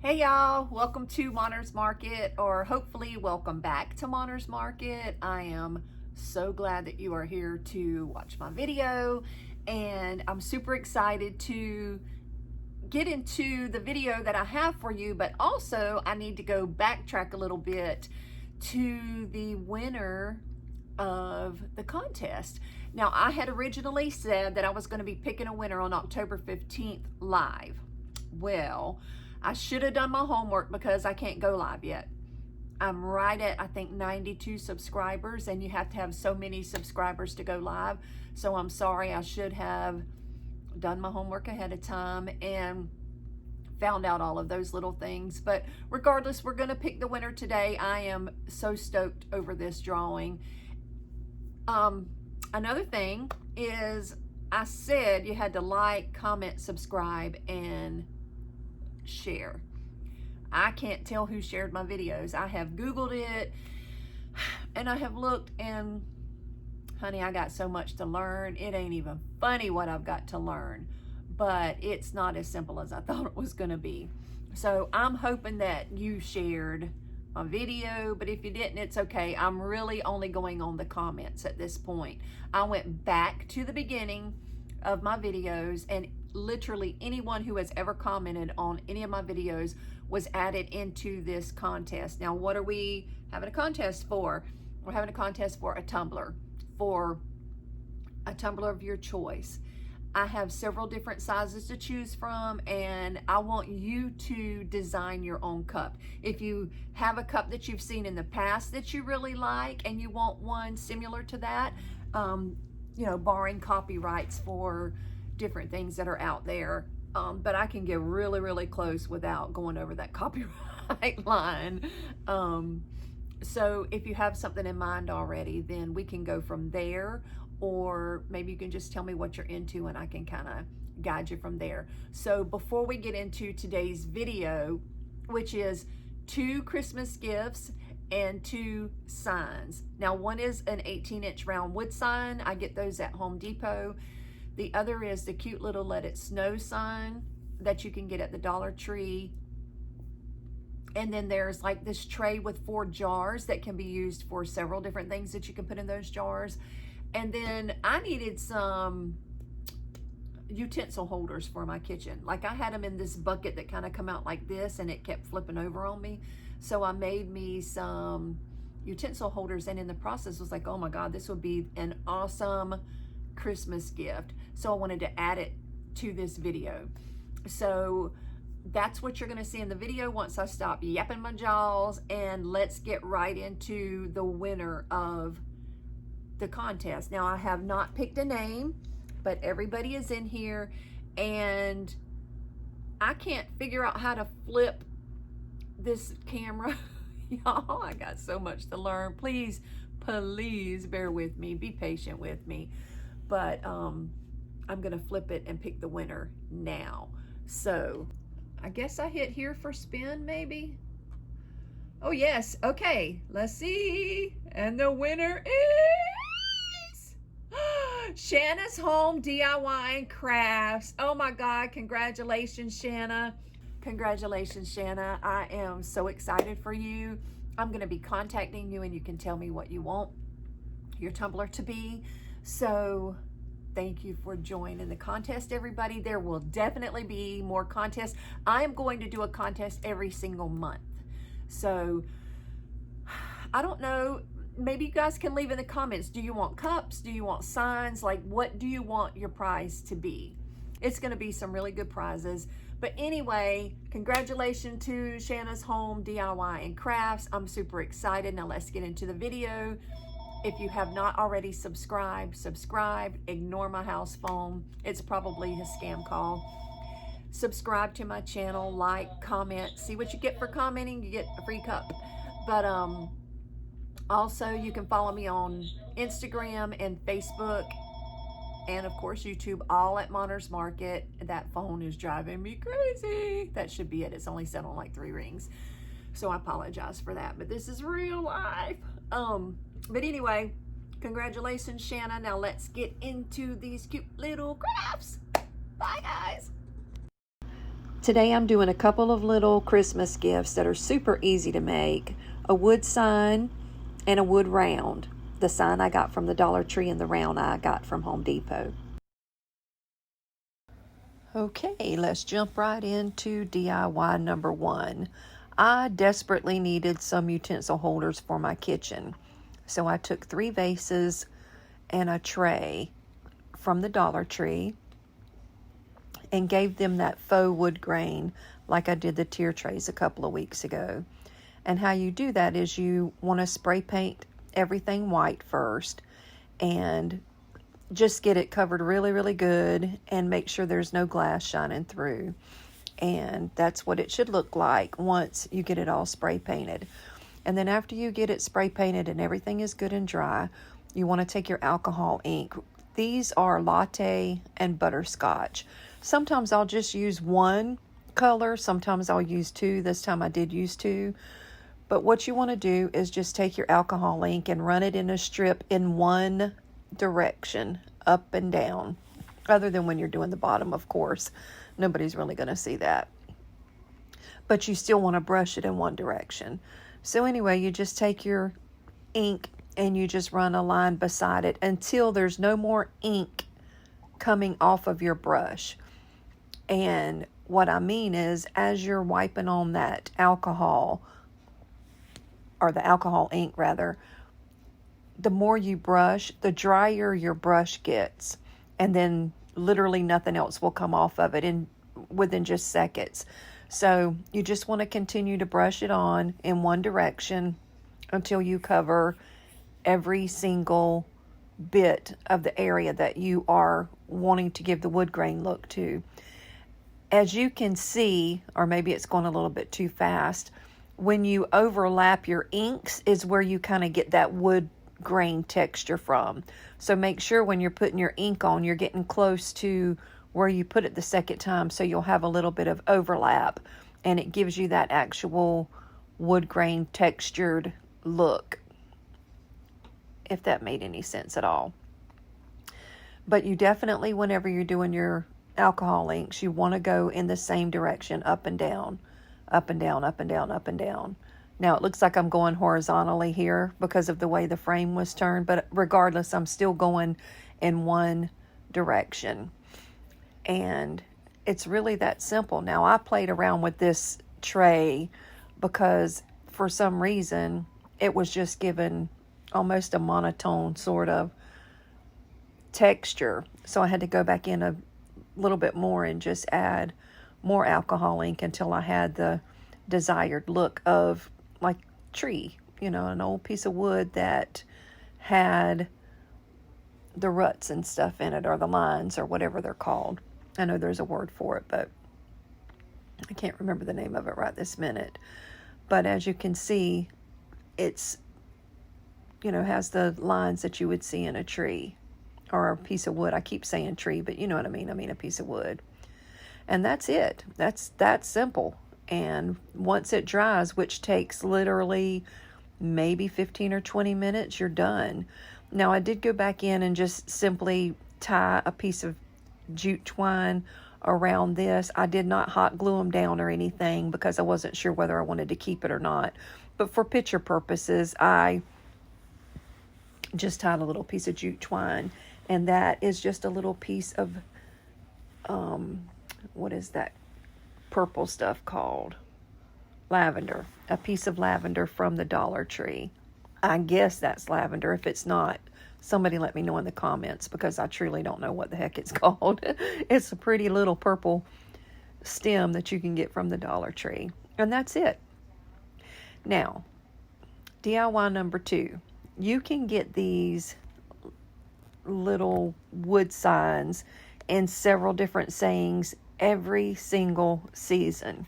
Hey y'all, welcome to Monner's Market, or hopefully welcome back to Monner's Market. I am so glad that you are here to watch my video, and I'm super excited to get into the video that I have for you, but also I need to go backtrack a little bit to the winner of the contest. Now, I had originally said that I was going to be picking a winner on October 15th live. Well, I should have done my homework because I can't go live yet. I'm right at, I think, 92 subscribers, and you have to have so many subscribers to go live. So I'm sorry, I should have done my homework ahead of time and found out all of those little things. But regardless, we're going to pick the winner today. I am so stoked over this drawing. Another thing is I said you had to like, comment, subscribe, and share. I can't tell who shared my videos. I have Googled it and I have looked, and honey, I got so much to learn. It ain't even funny what I've got to learn, but it's not as simple as I thought it was going to be. So I'm hoping that you shared my video, but if you didn't, it's okay. I'm really only going on the comments at this point. I went back to the beginning of my videos, and literally anyone who has ever commented on any of my videos was added into this contest. Now, what are we having a contest for? We're having a contest for a tumbler of your choice. I have several different sizes to choose from, and I want you to design your own cup. If you have a cup that you've seen in the past that you really like and you want one similar to that, you know, barring copyrights for different things that are out there, but I can get really, really close without going over that copyright line. So if you have something in mind already, then we can go from there, or maybe you can just tell me what you're into and I can kind of guide you from there. So before we get into today's video, which is 2 Christmas gifts and 2 signs. Now, one is an 18-inch round wood sign. I get those at Home Depot. The other is the cute little Let It Snow sign that you can get at the Dollar Tree. And then there's like this tray with 4 jars that can be used for several different things that you can put in those jars. And then I needed some utensil holders for my kitchen. Like, I had them in this bucket that kind of come out like this, and it kept flipping over on me. So I made me some utensil holders, and in the process was like, oh my God, this would be an awesome Christmas gift. So I wanted to add it to this video. So that's what you're going to see in the video once I stop yapping my jaws, and let's get right into the winner of the contest. Now, I have not picked a name, but everybody is in here, and I can't figure out how to flip this camera. Y'all, I got so much to learn. Please bear with me. Be patient with me. But I'm gonna flip it and pick the winner now. So I guess I hit here for spin, maybe. Oh yes, okay, let's see. And the winner is Shanna's Home DIY and Crafts. Oh my God, congratulations, Shanna. Congratulations, Shanna. I am so excited for you. I'm gonna be contacting you, and you can tell me what you want your tumbler to be. So thank you for joining the contest, everybody. There will definitely be more contests. I am going to do a contest every single month. So I don't know, maybe you guys can leave in the comments. Do you want cups? Do you want signs? Like, what do you want your prize to be? It's going to be some really good prizes. But anyway, congratulations to Shanna's Home DIY and Crafts. I'm super excited. Now let's get into the video. If you have not already subscribed, subscribe. Ignore my house phone. It's probably a scam call. Subscribe to my channel, like, comment. See what you get for commenting. You get a free cup. But also, you can follow me on Instagram and Facebook, and of course YouTube, all at Monner's Market. That phone is driving me crazy. That should be it. It's only set on like 3 rings. So I apologize for that, but this is real life. But anyway, congratulations, Shanna. Now let's get into these cute little crafts. Bye, guys. Today I'm doing a couple of little Christmas gifts that are super easy to make. A wood sign and a wood round. The sign I got from the Dollar Tree and the round I got from Home Depot. Okay, let's jump right into DIY number 1. I desperately needed some utensil holders for my kitchen. So I took 3 vases and a tray from the Dollar Tree and gave them that faux wood grain like I did the tier trays a couple of weeks ago. And how you do that is you want to spray paint everything white first and just get it covered really, really good and make sure there's no glass shining through. And that's what it should look like once you get it all spray painted. And then after you get it spray painted and everything is good and dry, you want to take your alcohol ink. These are latte and butterscotch. Sometimes I'll just use one color. Sometimes I'll use 2. This time I did use 2. But what you want to do is just take your alcohol ink and run it in a strip in one direction, up and down. Other than when you're doing the bottom, of course. Nobody's really going to see that. But you still want to brush it in one direction. So anyway, you just take your ink and you just run a line beside it until there's no more ink coming off of your brush. And what I mean is, as you're wiping on that alcohol, or the alcohol ink rather, the more you brush, the drier your brush gets. And then literally nothing else will come off of it within just seconds. So you just want to continue to brush it on in one direction until you cover every single bit of the area that you are wanting to give the wood grain look to. As you can see, or maybe it's going a little bit too fast, when you overlap your inks is where you kind of get that wood grain texture from. So make sure when you're putting your ink on, you're getting close to where you put it the second time, so you'll have a little bit of overlap and it gives you that actual wood grain textured look, if that made any sense at all. But you definitely, whenever you're doing your alcohol inks, you want to go in the same direction, up and down, up and down, up and down, up and down. Now it looks like I'm going horizontally here because of the way the frame was turned, but regardless, I'm still going in one direction. And it's really that simple. Now I played around with this tray because for some reason it was just given almost a monotone sort of texture. So I had to go back in a little bit more and just add more alcohol ink until I had the desired look of like tree, an old piece of wood that had the ruts and stuff in it, or the lines, or whatever they're called. I know there's a word for it, but I can't remember the name of it right this minute. But as you can see, it's, has the lines that you would see in a tree or a piece of wood. I keep saying tree, but you know what I mean. I mean a piece of wood. And that's it. That's that simple. And once it dries, which takes literally maybe 15 or 20 minutes, you're done. Now, I did go back in and just simply tie a piece of jute twine around this. I did not hot glue them down or anything because I wasn't sure whether I wanted to keep it or not. But for picture purposes, I just tied a little piece of jute twine. And that is just a little piece of, what is that purple stuff called? Lavender. A piece of lavender from the Dollar Tree. I guess that's lavender. If it's not, somebody let me know in the comments because I truly don't know what the heck it's called. It's a pretty little purple stem that you can get from the Dollar Tree. And that's it. Now, DIY number 2. You can get these little wood signs in several different sayings every single season.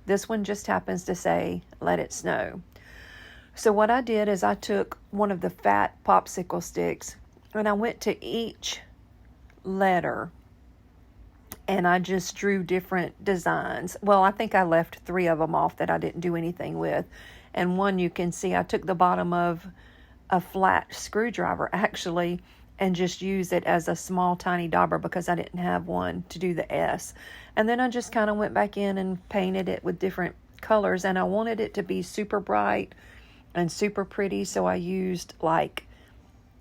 This one just happens to say, "Let it snow." So what I did is I took one of the fat popsicle sticks and I went to each letter and I just drew different designs. Well, I think I left 3 of them off that I didn't do anything with. And one you can see I took the bottom of a flat screwdriver actually, and just use it as a small tiny dauber because I didn't have one to do the S. And then I just kind of went back in and painted it with different colors, and I wanted it to be super bright and super pretty, so I used like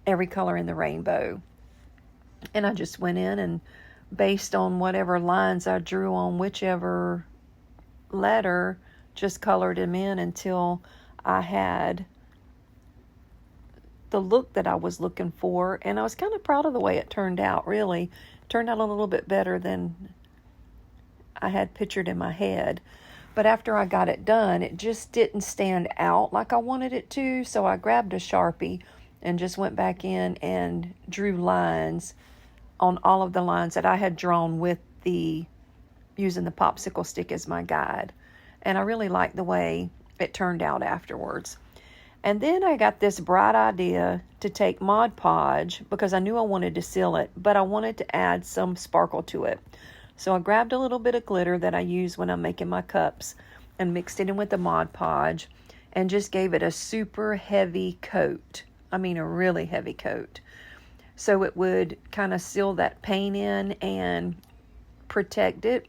every color in the rainbow. And I just went in and based on whatever lines I drew on whichever letter, just colored them in until I had the look that I was looking for. And I was kind of proud of the way it turned out, really. It turned out a little bit better than I had pictured in my head. But after I got it done, it just didn't stand out like I wanted it to. So I grabbed a Sharpie and just went back in and drew lines on all of the lines that I had drawn with using the popsicle stick as my guide. And I really liked the way it turned out afterwards. And then I got this bright idea to take Mod Podge because I knew I wanted to seal it, but I wanted to add some sparkle to it. So I grabbed a little bit of glitter that I use when I'm making my cups and mixed it in with the Mod Podge and just gave it a super heavy coat. I mean, a really heavy coat. So it would kind of seal that paint in and protect it,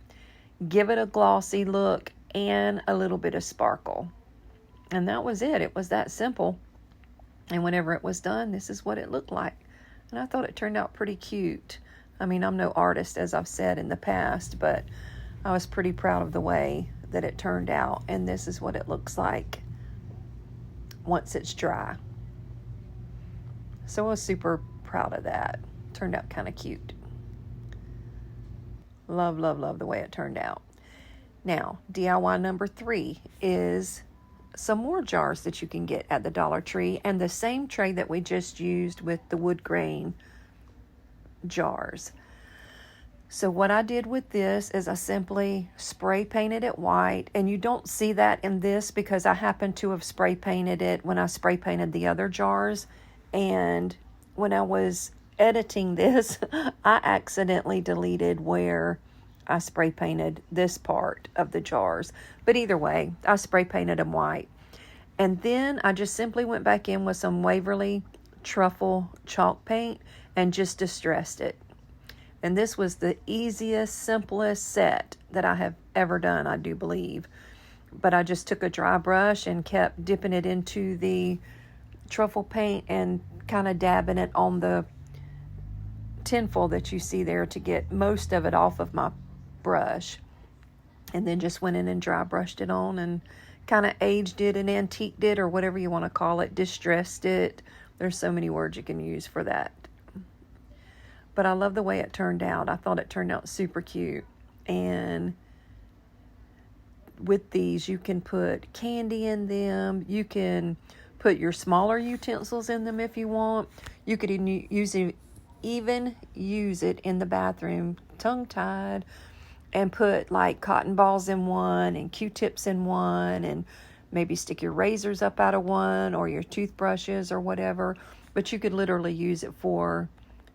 give it a glossy look and a little bit of sparkle. And that was it. It was that simple. And whenever it was done, this is what it looked like. And I thought it turned out pretty cute. I mean, I'm no artist, as I've said in the past, but I was pretty proud of the way that it turned out. And this is what it looks like once it's dry. So I was super proud of that. Turned out kind of cute. Love, love, love the way it turned out. Now, DIY number 3 is some more jars that you can get at the Dollar Tree, and the same tray that we just used with the wood grain jars. So what I did with this is I simply spray painted it white, and you don't see that in this because I happen to have spray painted it when I spray painted the other jars. And when I was editing this, I accidentally deleted where I spray painted this part of the jars. But either way, I spray painted them white. And then I just simply went back in with some Waverly Truffle chalk paint and just distressed it. And this was the easiest, simplest set that I have ever done, I do believe. But I just took a dry brush and kept dipping it into the truffle paint and kind of dabbing it on the tinfoil that you see there to get most of it off of my brush. And then just went in and dry brushed it on and kind of aged it and antiqued it, or whatever you want to call it, distressed it. There's so many words you can use for that. But I love the way it turned out. I thought it turned out super cute. And with these, you can put candy in them. You can put your smaller utensils in them if you want. You could even use it in the bathroom, tongue-tied, and put like cotton balls in one and Q-tips in one, and maybe stick your razors up out of one, or your toothbrushes or whatever. But you could literally use it for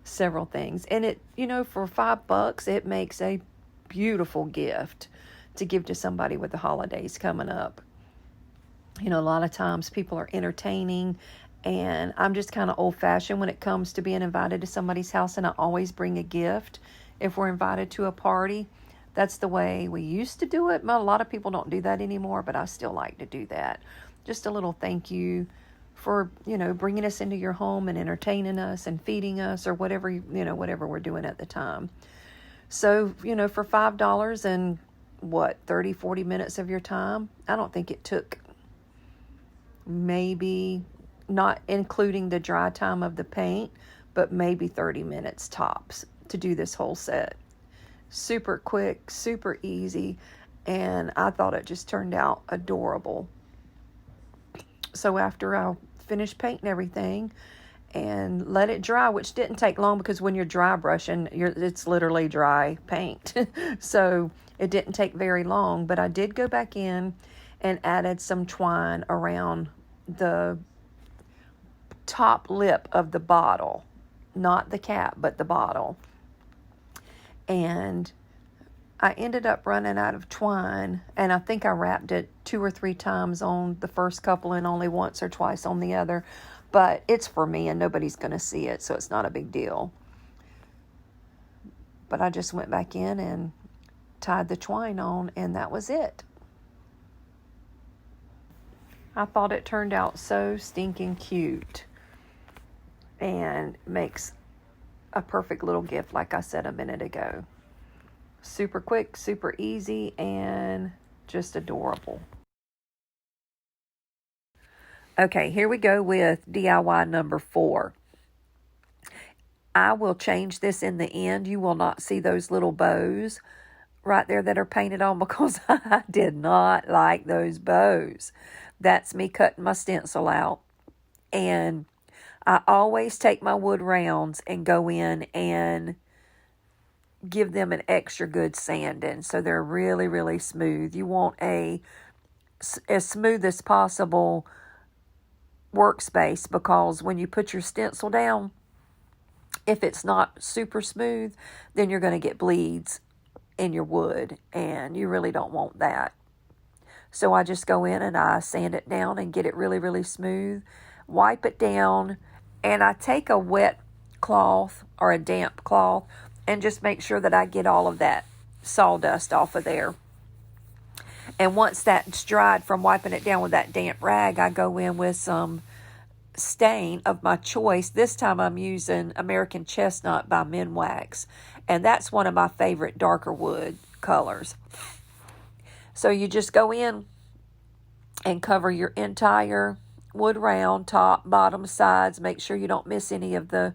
several things. And it, for $5, it makes a beautiful gift to give to somebody with the holidays coming up. A lot of times people are entertaining, and I'm just kind of old-fashioned when it comes to being invited to somebody's house, and I always bring a gift if we're invited to a party. That's the way we used to do it. A lot of people don't do that anymore, but I still like to do that. Just a little thank you for, bringing us into your home and entertaining us and feeding us, or whatever, whatever we're doing at the time. So, for $5 and 30, 40 minutes of your time, I don't think it took, maybe, not including the dry time of the paint, but maybe 30 minutes tops to do this whole set. Super quick, super easy, and I thought it just turned out adorable. So after I finished painting everything and let it dry, which didn't take long because when you're dry brushing, it's literally dry paint. So it didn't take very long, but I did go back in and added some twine around the top lip of the bottle, not the cap, but the bottle. And I ended up running out of twine, and I think I wrapped it 2 or 3 times on the first couple and only once or twice on the other. but it's for me and nobody's going to see it, so it's not a big deal. But I just went back in and tied the twine on, and that was it. I thought it turned out so stinking cute and makes a perfect little gift, like I said a minute ago. Super quick, super easy, and just adorable. Okay, here we go with DIY number 4. I will change this in the end. You will not see those little bows right there that are painted on because I did not like those bows. That's me cutting my stencil out. And I always take my wood rounds and go in and give them an extra good sanding so they're really, really smooth. You want as smooth as possible workspace, because when you put your stencil down, if it's not super smooth, then you're going to get bleeds in your wood, and you really don't want that. So I just go in and I sand it down and get it really, really smooth, wipe it down, and I take a wet cloth or a damp cloth and just make sure that I get all of that sawdust off of there. And once that's dried from wiping it down with that damp rag, I go in with some stain of my choice. This time I'm using American Chestnut by Minwax, and that's one of my favorite darker wood colors. So you just go in and cover your entire wood round, top, bottom, sides. Make sure you don't miss any of the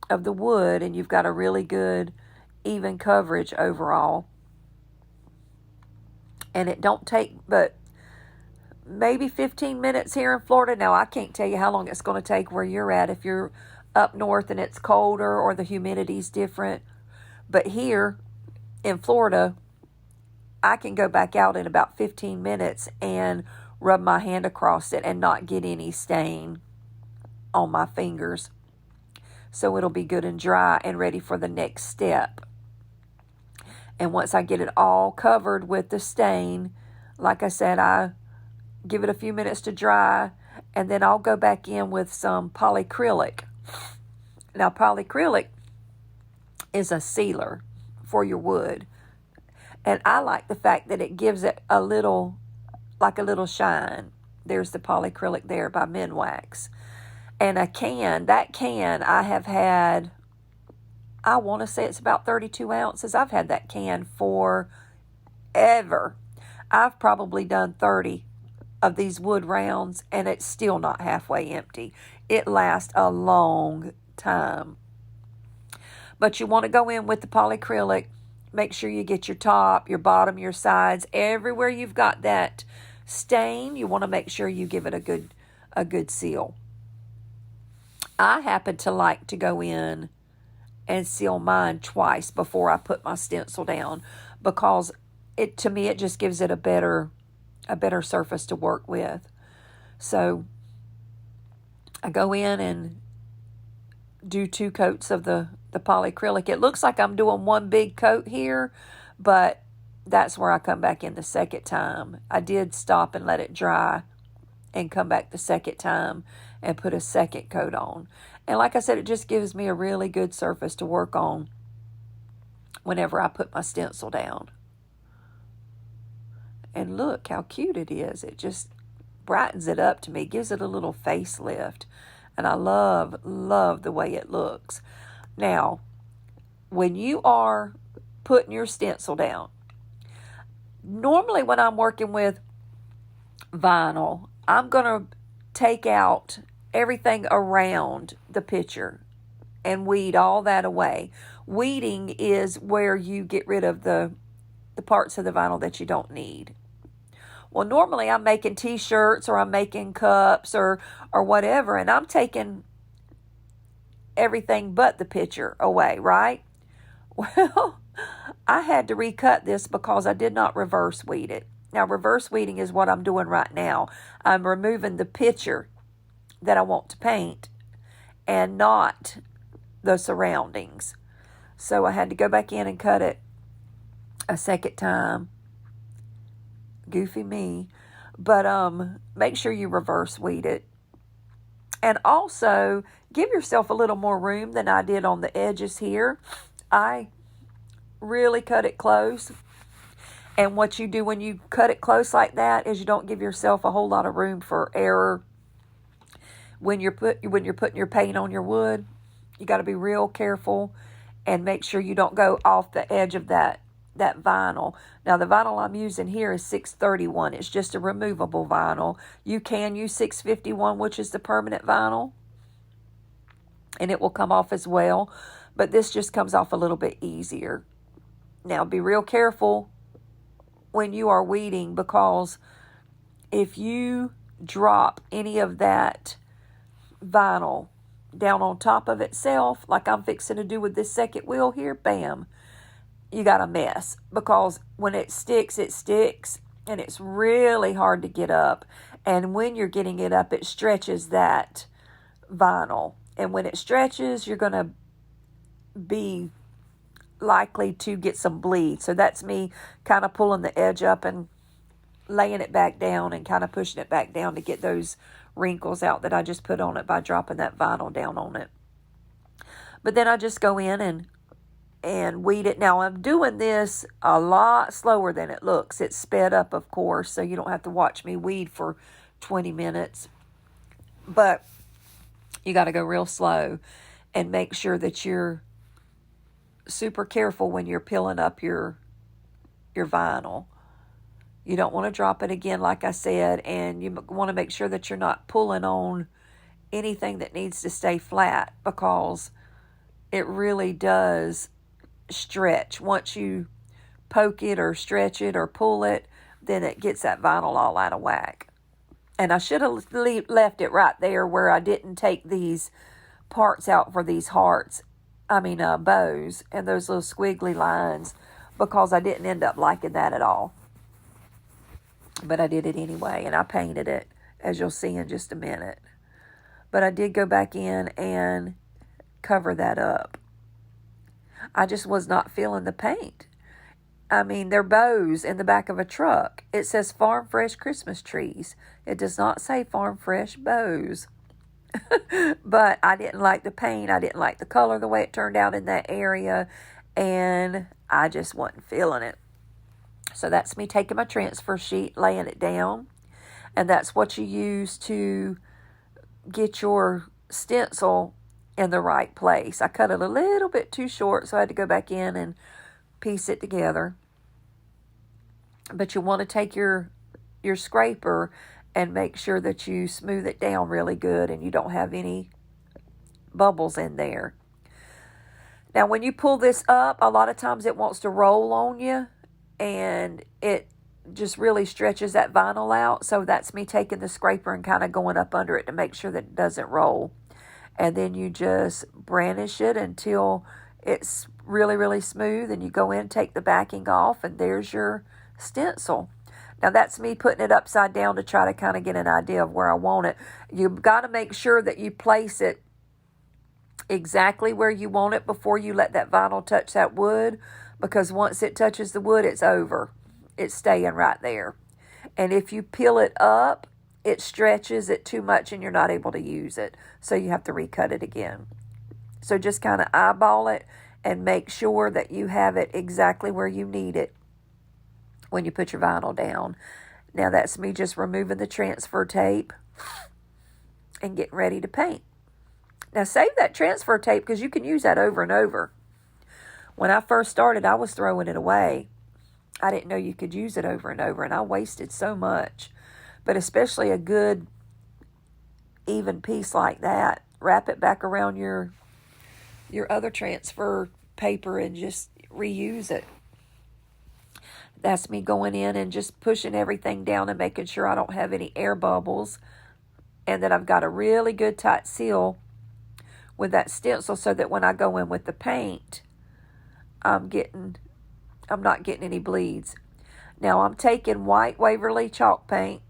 wood, and you've got a really good even coverage overall. And it don't take but maybe 15 minutes here in Florida. Now, I can't tell you how long it's going to take where you're at if you're up north and it's colder or the humidity's different. But here in Florida, I can go back out in about 15 minutes and rub my hand across it and not get any stain on my fingers. So it'll be good and dry and ready for the next step. And once I get it all covered with the stain, like I said, I give it a few minutes to dry, and then I'll go back in with some polyacrylic. Now, polyacrylic is a sealer for your wood, and I like the fact that it gives it a little shine. There's the polyacrylic there by Minwax. And that can I have had, I want to say it's about 32 ounces. I've had that can forever. I've probably done 30 of these wood rounds, and it's still not halfway empty. It lasts a long time. But you want to go in with the polyacrylic. Make sure you get your top, your bottom, your sides, everywhere you've got that stain. You want to make sure you give it a good seal. I happen to like to go in and seal mine twice before I put my stencil down, because to me it just gives it a better surface to work with. So I go in and do 2 coats of the polyacrylic. It looks like I'm doing one big coat here, but that's where I come back in the second time. I did stop and let it dry and come back the second time and put a second coat on. And like I said, it just gives me a really good surface to work on whenever I put my stencil down. And look how cute it is. It just brightens it up to me, gives it a little facelift. And I love the way it looks. Now, when you are putting your stencil down, normally when I'm working with vinyl, I'm going to take out everything around the picture and weed all that away. Weeding is where you get rid of the parts of the vinyl that you don't need. Well, normally I'm making t-shirts or I'm making cups or whatever, and I'm taking everything but the picture away, right? Well, I had to recut this because I did not reverse weed it. Now, reverse weeding is what I'm doing right now. I'm removing the picture that I want to paint and not the surroundings. So I had to go back in and cut it a second time. Goofy me. But make sure you reverse weed it. And also, give yourself a little more room than I did on the edges here. I really cut it close. And what you do when you cut it close like that is you don't give yourself a whole lot of room for error when you're putting your paint on your wood. You got to be real careful and make sure you don't go off the edge of that vinyl. Now, the vinyl I'm using here is 631. It's just a removable vinyl. You can use 651, which is the permanent vinyl, and it will come off as well. But this just comes off a little bit easier. Now, be real careful when you are weeding, because if you drop any of that vinyl down on top of itself, like I'm fixing to do with this second wheel here, bam, you got a mess. Because when it sticks, and it's really hard to get up. And when you're getting it up, it stretches that vinyl. And when it stretches, you're going to be likely to get some bleed. So that's me kind of pulling the edge up and laying it back down and kind of pushing it back down to get those wrinkles out that I just put on it by dropping that vinyl down on it. But then I just go in and weed it. Now, I'm doing this a lot slower than it looks. It's sped up, of course, so you don't have to watch me weed for 20 minutes. But you got to go real slow and make sure that you're super careful when you're peeling up your vinyl. You don't want to drop it again, like I said, and you want to make sure that you're not pulling on anything that needs to stay flat, because it really does stretch. Once you poke it or stretch it or pull it, then it gets that vinyl all out of whack. And I should have left it right there where I didn't take these parts out for these bows and those little squiggly lines, because I didn't end up liking that at all. But I did it anyway, and I painted it, as you'll see in just a minute. But I did go back in and cover that up. I just was not feeling the paint. They're bows in the back of a truck. It says Farm Fresh Christmas Trees. It does not say Farm Fresh Bows. But I didn't like the paint. I didn't like the color, the way it turned out in that area. And I just wasn't feeling it. So that's me taking my transfer sheet, laying it down. And that's what you use to get your stencil in the right place. I cut it a little bit too short, so I had to go back in and piece it together. But you want to take your scraper and make sure that you smooth it down really good and you don't have any bubbles in there. Now, when you pull this up, a lot of times it wants to roll on you, and it just really stretches that vinyl out. So that's me taking the scraper and kind of going up under it to make sure that it doesn't roll. And then you just brandish it until it's really, really smooth. And you go in, take the backing off, and there's your stencil. Now, that's me putting it upside down to try to kind of get an idea of where I want it. You've got to make sure that you place it exactly where you want it before you let that vinyl touch that wood, because once it touches the wood, it's over. It's staying right there. And if you peel it up, it stretches it too much and you're not able to use it. So you have to recut it again. So just kind of eyeball it and make sure that you have it exactly where you need it when you put your vinyl down. Now, that's me just removing the transfer tape and getting ready to paint. Now, save that transfer tape because you can use that over and over. When I first started, I was throwing it away. I didn't know you could use it over and over, and I wasted so much. But especially a good, even piece like that, wrap it back around your other transfer paper and just reuse it. That's me going in and just pushing everything down and making sure I don't have any air bubbles, and that I've got a really good tight seal with that stencil so that when I go in with the paint, I'm not getting any bleeds. Now, I'm taking white Waverly chalk paint,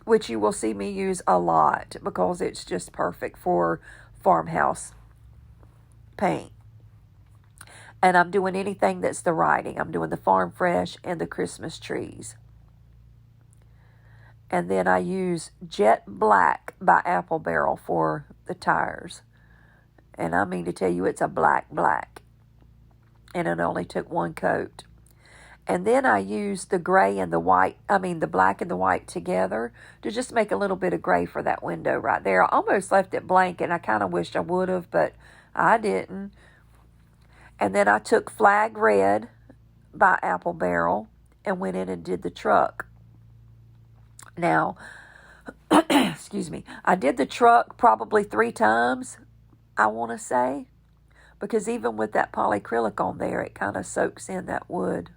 which you will see me use a lot because it's just perfect for farmhouse paint. And I'm doing anything that's the writing. I'm doing the Farm Fresh and the Christmas trees. And then I use Jet Black by Apple Barrel for the tires. And I mean to tell you, it's a black. And it only took one coat. And then I used the gray and the white, the black and the white together to just make a little bit of gray for that window right there. I almost left it blank, and I kind of wished I would have, but I didn't. And then I took Flag Red by Apple Barrel and went in and did the truck. Now, excuse me, I did the truck probably 3 times, I want to say, because even with that polyacrylic on there, it kind of soaks in that wood.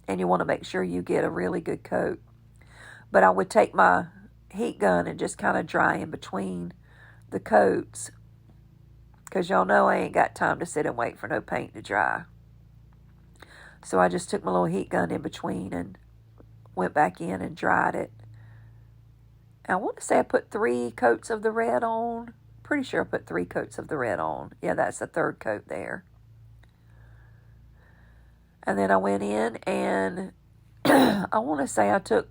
And you want to make sure you get a really good coat. But I would take my heat gun and just kind of dry in between the coats, because y'all know I ain't got time to sit and wait for no paint to dry. So I just took my little heat gun in between and went back in and dried it. I want to say I put 3 coats of the red on. Pretty sure I put 3 coats of the red on. Yeah, that's the 3rd coat there. And then I went in and I want to say I took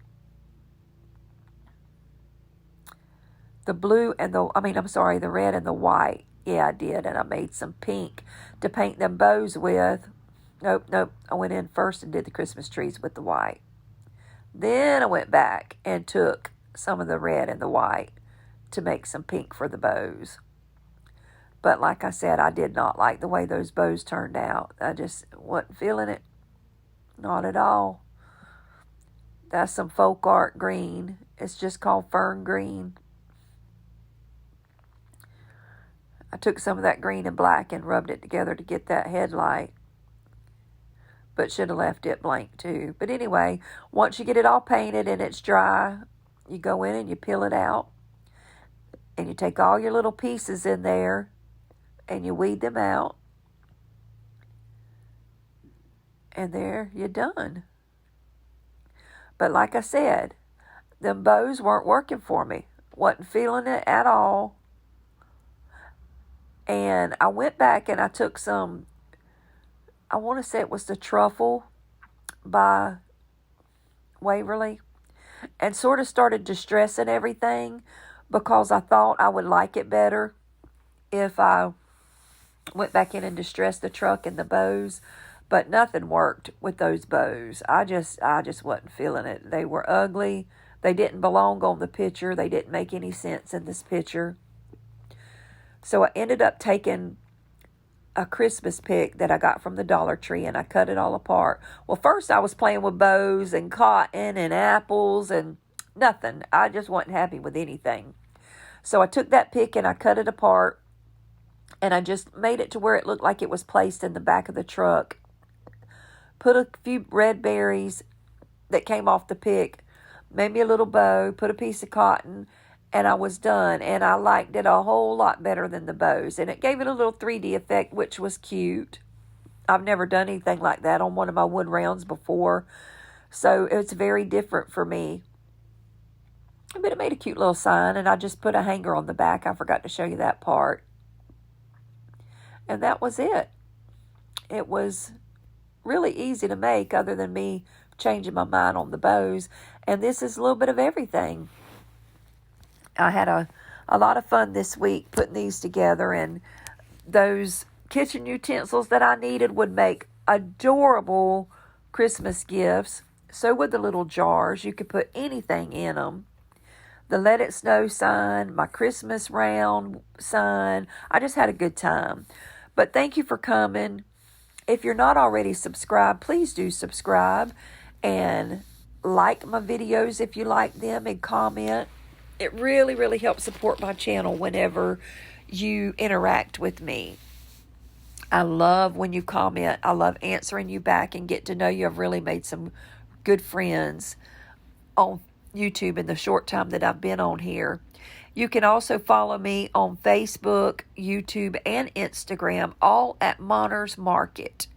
the the red and the white. Yeah, I did. And I made some pink to paint them bows with. Nope. I went in first and did the Christmas trees with the white. Then I went back and took some of the red and the white to make some pink for the bows. But like I said, I did not like the way those bows turned out. I just wasn't feeling it. Not at all. That's some folk art green. It's just called fern green. I took some of that green and black and rubbed it together to get that headlight. But should have left it blank too. But anyway, once you get it all painted and it's dry, you go in and you peel it out. And you take all your little pieces in there and you weed them out. And there, you're done. But like I said, them bows weren't working for me. Wasn't feeling it at all. And I went back and I took some, I want to say it was the Truffle by Waverly, and sort of started distressing everything, because I thought I would like it better if I went back in and distressed the truck and the bows. But nothing worked with those bows. I just wasn't feeling it. They were ugly. They didn't belong on the picture. They didn't make any sense in this picture. So I ended up taking a Christmas pick that I got from the Dollar Tree, and I cut it all apart. Well, first I was playing with bows and cotton and apples and nothing. I just wasn't happy with anything. So I took that pick and I cut it apart, and I just made it to where it looked like it was placed in the back of the truck. Put a few red berries that came off the pick, made me a little bow, put a piece of cotton, and I was done. And I liked it a whole lot better than the bows. And it gave it a little 3D effect, which was cute. I've never done anything like that on one of my wood rounds before, so it's very different for me. But it made a cute little sign, and I just put a hanger on the back. I forgot to show you that part. And that was it. It was really easy to make, other than me changing my mind on the bows. And this is a little bit of everything. I had a lot of fun this week putting these together, and those kitchen utensils that I needed would make adorable Christmas gifts. So would the little jars. You could put anything in them. The Let It Snow sign, my Christmas round sign. I just had a good time. But thank you for coming. If you're not already subscribed, please do subscribe and like my videos if you like them, and comment. It really, really helps support my channel whenever you interact with me. I love when you comment. I love answering you back and get to know you. I've really made some good friends on YouTube in the short time that I've been on here. You can also follow me on Facebook, YouTube, and Instagram, all at Monner's Market.